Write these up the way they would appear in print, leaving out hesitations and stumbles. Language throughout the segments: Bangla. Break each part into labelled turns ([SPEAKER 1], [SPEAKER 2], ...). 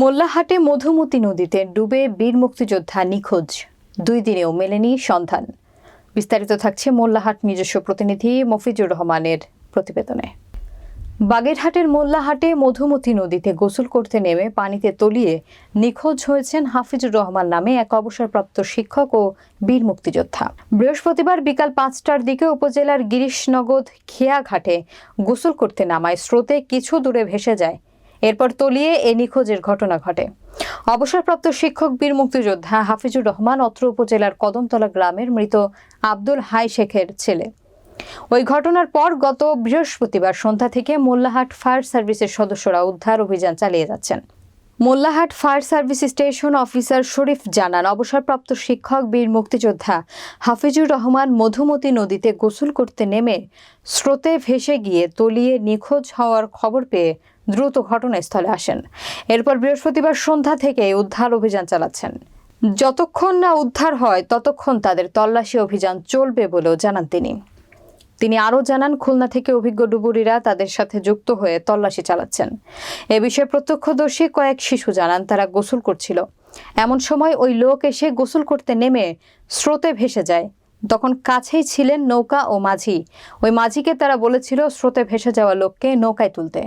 [SPEAKER 1] মোল্লাহাটে মধুমতি নদীতে ডুবে বীর মুক্তিযোদ্ধা নিখোঁজ, 2 দিনেও মেলেনি সন্ধান। বিস্তারিত থাকছে মোল্লাহাট নিজস্ব প্রতিনিধি মফিজুর রহমানের প্রতিবেদনে। বাগেরহাটের মোল্লাহাটে মধুমতি নদীতে গোসল করতে নেমে পানিতে তলিয়ে নিখোঁজ হয়েছেন হাফিজুর রহমান নামে এক অবসরপ্রাপ্ত শিক্ষক ও বীর মুক্তিযোদ্ধা। বৃহস্পতিবার বিকাল 5টার দিকে উপজেলার গিরিশনগর খেয়াঘাটে গোসল করতে নামায় স্রোতে কিছু দূরে ভেসে যায়। এরপর তলিয়ে এ নিখোঁজের ঘটনা ঘটে। অবসরপ্রাপ্ত শিক্ষক বীর মুক্তিযোদ্ধা হাফিজুর রহমান অত্র উপজেলার কদমতলা গ্রামের মৃত আব্দুল হাই শেখের ছেলে। ওই ঘটনার পর গত বৃহস্পতিবার সন্ধ্যা থেকে মোল্লাহাট ফায়ার সার্ভিসের সদস্যরা উদ্ধার অভিযান চালিয়ে যাচ্ছেন। Mollahat fire service station officer Sharif জানান, অবসরপ্রাপ্ত শিক্ষক বীর মুক্তিযোদ্ধা হাফিজুর রহমান মধুমতি নদীতে গোসল করতে নেমে স্রোতে ভেসে গিয়ে তলিয়ে নিখোঁজ হওয়ার খবর পেয়ে দ্রুত ঘটনাস্থলে আসেন। এরপর বৃহস্পতিবার সন্ধ্যা থেকে উদ্ধার অভিযান চালাচ্ছেন। যতক্ষণ না উদ্ধার হয় ততক্ষণ তাদের তল্লাশি অভিযান চলবে বলেও জানান তিনি আরও জানান, খুলনা থেকে অভিজ্ঞ ডুবুরিরা তাদের সাথে যুক্ত হয়ে তল্লাশি চালাচ্ছেন। এ বিষয়ে প্রত্যক্ষদর্শী কয়েক শিশু জানান, তারা গোসল করছিল। এমন সময় ওই লোক এসে গোসল করতে নেমে স্রোতে ভেসে যায়। তখন কাছেই ছিলেন নৌকা ও মাঝি। ওই মাঝিকে তারা বলেছিল স্রোতে ভেসে যাওয়া লোককে নৌকায় তুলতে,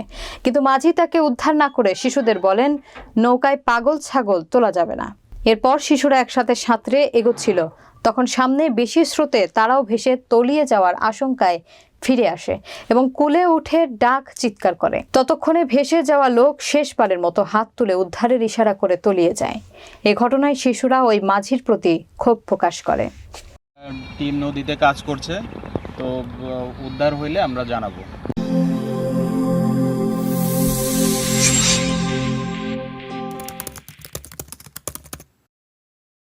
[SPEAKER 1] কিন্তু মাঝি তাকে উদ্ধার না করে শিশুদের বলেন নৌকায় পাগল ছাগল তোলা যাবে না। এরপর শিশুরা একসাথে সাঁতরে এগোচ্ছিল। তখন সামনে বেশি স্রোতে তারাও ভেসে তলিয়ে যাওয়ার আশঙ্কায় ফিরে আসে এবং কুলে উঠে ডাক চিৎকার করে। ততক্ষণে ভেসে যাওয়া লোক শেষবারের মতো হাত তুলে উদ্ধারের ইশারা করে তলিয়ে যায়। এ ঘটনায় শিশুরা ওই মাঝির প্রতি ক্ষোভ প্রকাশ করে।
[SPEAKER 2] টিম নদীতে কাজ করছে, তো উদ্ধার হইলে আমরা জানাবো।